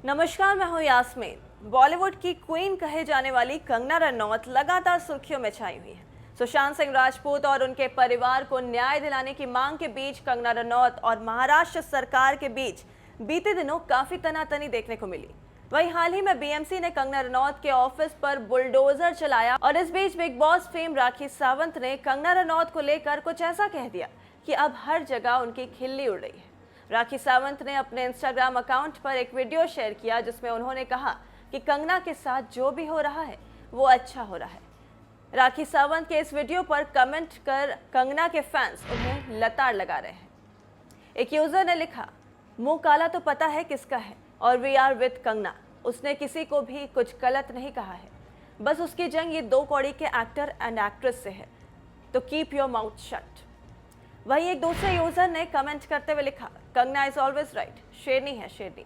नमस्कार, मैं हूं यास्मीन। बॉलीवुड की क्वीन कहे जाने वाली कंगना रनौत लगातार सुर्खियों में छाई हुई है। सुशांत सिंह राजपूत और उनके परिवार को न्याय दिलाने की मांग के बीच कंगना रनौत और महाराष्ट्र सरकार के बीच बीते दिनों काफी तनातनी देखने को मिली। वहीं हाल ही में बीएमसी ने कंगना रनौत के ऑफिस पर बुलडोजर चलाया और इस बीच big boss fame Rakhi Sawant ने कंगना रनौत को लेकर कुछ ऐसा कह दिया कि अब हर जगह उनकी खिल्ली उड़ रही है। राखी सावंत ने अपने इंस्टाग्राम अकाउंट पर एक वीडियो शेयर किया जिसमें उन्होंने कहा कि कंगना के साथ जो भी हो रहा है वो अच्छा हो रहा है। राखी सावंत के इस वीडियो पर कमेंट कर कंगना के फैंस उन्हें लताड़ लगा रहे हैं। एक यूजर ने लिखा, मुंह काला तो पता है किसका है और वी आर विद कंगना। उसने किसी को भी कुछ गलत नहीं कहा है, बस उसकी जंग ये 2 कौड़ी के एक्टर एंड एक्ट्रेस से है, तो कीप योर माउथ शट। वहीं एक दूसरे यूजर ने कमेंट करते हुए लिखा, कंगना इज ऑलवेज राइट, शेरनी है शेरनी।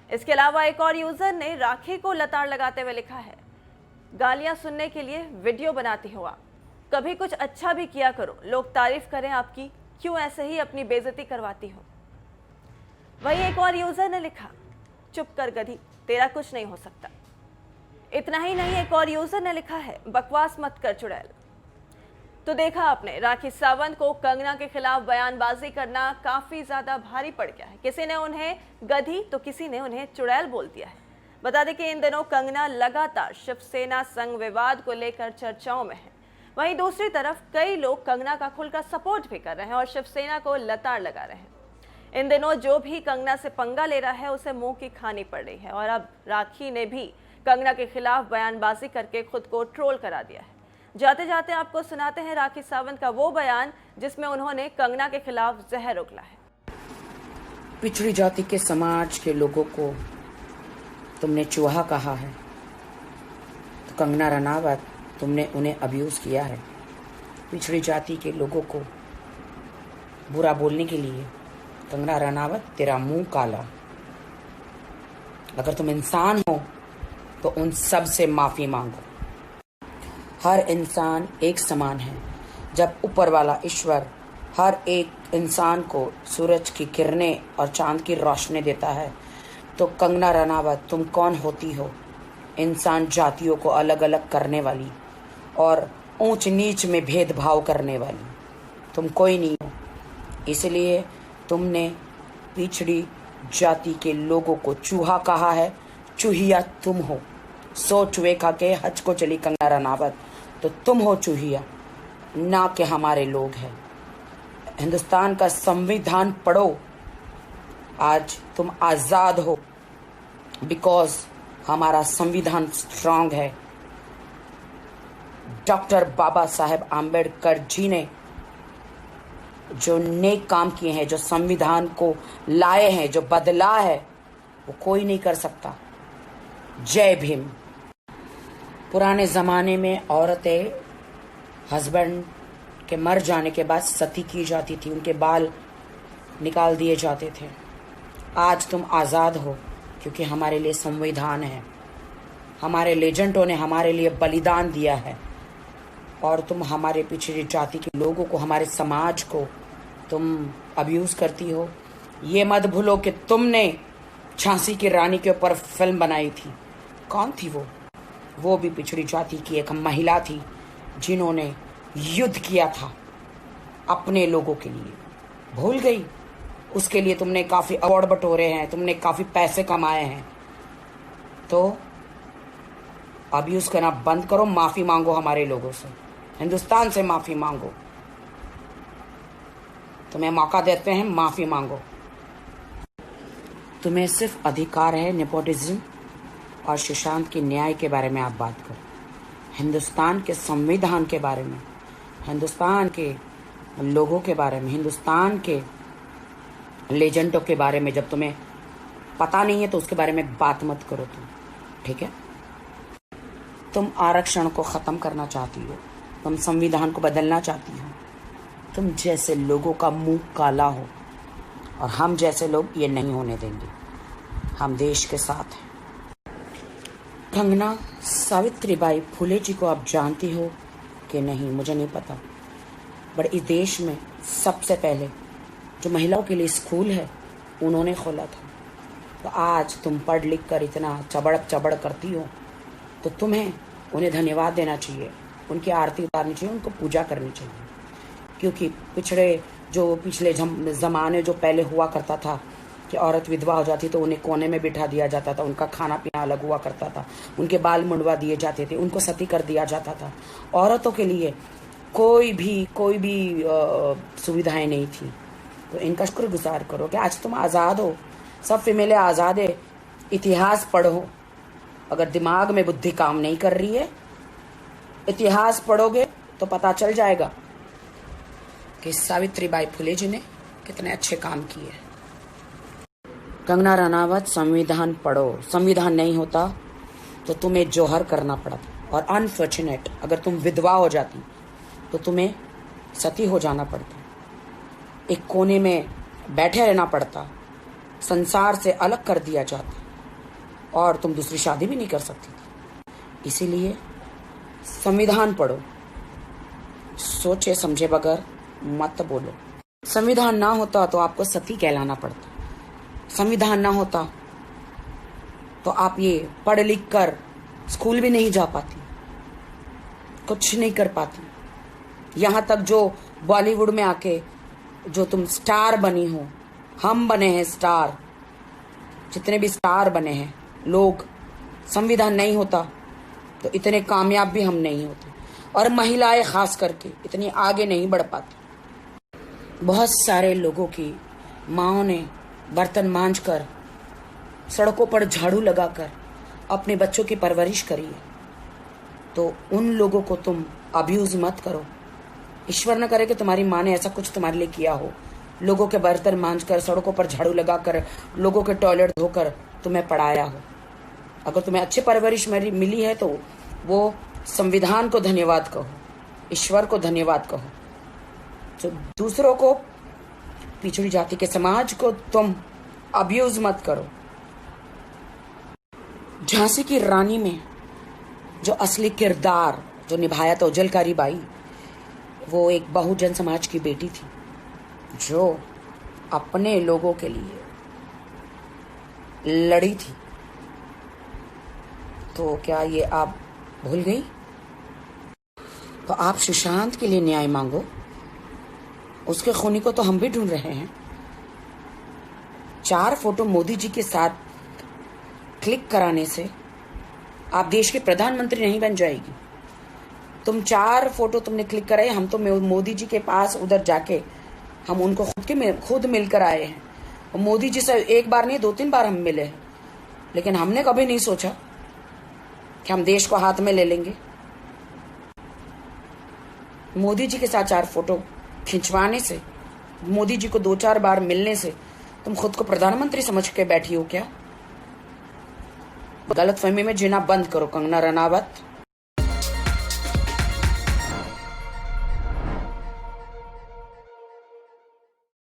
इसके अलावा एक और यूजर ने राखी को लताड़ लगाते हुए लिखा है, गालियां सुनने के लिए वीडियो बनाती हो आप, कभी कुछ अच्छा भी किया करो, लोग तारीफ करें आपकी, क्यों ऐसे ही अपनी बेइज्जती करवाती हो। वहीं एक और यूजर ने लिखा, चुप कर गधी, तेरा कुछ नहीं हो सकता। इतना ही नहीं, एक और यूजर ने लिखा है, बकवास मत कर चुड़ैल। तो देखा आपने, राखी सावंत को कंगना के खिलाफ बयानबाजी करना काफी ज्यादा भारी पड़ गया है। किसी ने उन्हें गधी तो किसी ने उन्हें चुड़ैल बोल दिया है। बता दें कि इन दिनों कंगना लगातार शिवसेना संघ विवाद को लेकर चर्चाओं में है। वहीं दूसरी तरफ कई लोग कंगना का खुलकर सपोर्ट भी कर रहे हैं और शिवसेना को लताड़ लगा रहे हैं। इन दिनों जो भी कंगना से पंगा ले रहा है उसे मुंह की खानी पड़ रही है और अब राखी ने भी कंगना के खिलाफ बयानबाजी करके खुद को ट्रोल करा दिया है। जाते जाते आपको सुनाते हैं राखी सावंत का वो बयान जिसमें उन्होंने कंगना के खिलाफ जहर उगला है। पिछड़ी जाति के समाज के लोगों को तुमने चूहा कहा है, तो कंगना रनावत तुमने उन्हें अब्यूज किया है। पिछड़ी जाति के लोगों को बुरा बोलने के लिए कंगना रनावत तेरा मुंह काला। अगर तुम इंसान हो तो उन सब से माफी मांगो। हर इंसान एक समान है। जब ऊपर वाला ईश्वर हर एक इंसान को सूरज की किरणें और चांद की रोशनी देता है, तो कंगना रनावत तुम कौन होती हो, इंसान जातियों को अलग अलग करने वाली और ऊंच नीच में भेदभाव करने वाली? तुम कोई नहीं हो। इसलिए तुमने पिछड़ी जाति के लोगों को चूहा कहा है। चूहिया तुम हो। 100 चूहे खा के हज को चली कंगना रनावत, तो तुम हो चूहिया, ना कि हमारे लोग हैं। हिंदुस्तान का संविधान पढ़ो। आज तुम आज़ाद हो बिकॉज हमारा संविधान स्ट्रांग है। डॉक्टर बाबा साहेब आम्बेडकर जी ने जो नेक काम किए हैं, जो संविधान को लाए हैं, जो बदला है, वो कोई नहीं कर सकता। जय भीम। पुराने ज़माने में औरतें हस्बैंड के मर जाने के बाद सती की जाती थी, उनके बाल निकाल दिए जाते थे। आज तुम आज़ाद हो क्योंकि हमारे लिए संविधान है। हमारे लेजेंडों ने हमारे लिए बलिदान दिया है और तुम हमारे पिछड़ी जाति के लोगों को, हमारे समाज को तुम अब्यूज़ करती हो। ये मत भूलो कि तुमने झांसी की रानी के ऊपर फिल्म बनाई थी। कौन थी वो? वो भी पिछड़ी जाति की एक महिला थी जिन्होंने युद्ध किया था अपने लोगों के लिए। भूल गई? उसके लिए तुमने काफ़ी अवार्ड बटोरे हैं, तुमने काफ़ी पैसे कमाए हैं। तो अब्यूज़ करना बंद करो, माफ़ी मांगो हमारे लोगों से, हिंदुस्तान से माफ़ी मांगो। तुम्हें मौका देते हैं, माफ़ी मांगो। तुम्हें सिर्फ अधिकार है नेपोटिज्म और सुशांत के न्याय के बारे में आप बात करो। हिंदुस्तान के संविधान के बारे में, हिंदुस्तान के लोगों के बारे में, हिंदुस्तान के लेजेंडों के बारे में जब तुम्हें पता नहीं है तो उसके बारे में बात मत करो तुम, ठीक है? तुम आरक्षण को ख़त्म करना चाहती हो, तुम संविधान को बदलना चाहती हो। तुम जैसे लोगों का मुंह काला हो और हम जैसे लोग ये नहीं होने देंगे। हम देश के साथ हैं। कंगना सावित्रीबाई फुले जी को आप जानती हो कि नहीं, मुझे नहीं पता, बट इस देश में सबसे पहले जो महिलाओं के लिए स्कूल है उन्होंने खोला था। तो आज तुम पढ़ लिख कर इतना चबड़ चबड़ करती हो, तो तुम्हें उन्हें धन्यवाद देना चाहिए, उनकी आरती उतारनी चाहिए, उनको पूजा करनी चाहिए। क्योंकि पिछले ज़माने जो पहले हुआ करता था कि औरत विधवा हो जाती तो उन्हें कोने में बिठा दिया जाता था, उनका खाना पीना अलग हुआ करता था, उनके बाल मुंडवा दिए जाते थे, उनको सती कर दिया जाता था। औरतों के लिए कोई भी सुविधाएं नहीं थी। तो इनका शुक्रगुजार करो कि आज तुम आज़ाद हो, सब फीमेलें आज़ाद है। इतिहास पढ़ो, अगर दिमाग में बुद्धि काम नहीं कर रही है, इतिहास पढ़ोगे तो पता चल जाएगा कि सावित्रीबाई फुले जी ने कितने अच्छे काम किए। कंगना रनावत, संविधान पढ़ो। संविधान नहीं होता तो तुम्हें जौहर करना पड़ता, और अनफॉर्चुनेट अगर तुम विधवा हो जाती तो तुम्हें सती हो जाना पड़ता, एक कोने में बैठे रहना पड़ता, संसार से अलग कर दिया जाता और तुम दूसरी शादी भी नहीं कर सकती थी। इसीलिए संविधान पढ़ो, सोचे समझे बगैर मत बोलो। संविधान ना होता तो आपको सती कहलाना पड़ता, संविधान ना होता तो आप ये पढ़ लिख कर स्कूल भी नहीं जा पाती, कुछ नहीं कर पाती। यहाँ तक जो बॉलीवुड में आके जो तुम स्टार बनी हो, हम बने हैं स्टार, जितने भी स्टार बने हैं लोग, संविधान नहीं होता तो इतने कामयाब भी हम नहीं होते, और महिलाएं खास करके इतनी आगे नहीं बढ़ पाती। बहुत सारे लोगों की माँओं ने बर्तन मांजकर, सड़कों पर झाड़ू लगाकर अपने बच्चों की परवरिश करी है, तो उन लोगों को तुम अब्यूज मत करो। ईश्वर न करे कि तुम्हारी माँ ने ऐसा कुछ तुम्हारे लिए किया हो, लोगों के बर्तन मांजकर, सड़कों पर झाड़ू लगाकर, लोगों के टॉयलेट धोकर तुम्हें पढ़ाया हो। अगर तुम्हें अच्छी परवरिश मिली है तो वो संविधान को धन्यवाद कहो, ईश्वर को धन्यवाद कहो। तो दूसरों को, पिछड़ी जाति के समाज को तुम अब्यूज मत करो। झांसी की रानी में जो असली किरदार जो निभाया था उजलकारी बाई, वो एक बहुजन समाज की बेटी थी जो अपने लोगों के लिए लड़ी थी। तो क्या ये आप भूल गई? तो आप सुशांत के लिए न्याय मांगो, उसके खूनी को तो हम भी ढूंढ रहे हैं। 4 फोटो मोदी जी के साथ क्लिक कराने से आप देश के प्रधानमंत्री नहीं बन जाएगी। तुम 4 फोटो तुमने क्लिक कराए, हम तो मोदी जी के पास उधर जाके हम उनको खुद मिलकर आए हैं। और मोदी जी से एक बार नहीं 2-3 बार हम मिले हैं, लेकिन हमने कभी नहीं सोचा कि हम देश को हाथ में ले लेंगे। मोदी जी के साथ 4 फोटो खिंचवाने से, मोदी जी को 2-4 बार मिलने से तुम खुद को प्रधानमंत्री समझ के बैठी हो क्या? गलतफहमी में जीना बंद करो कंगना रनावत।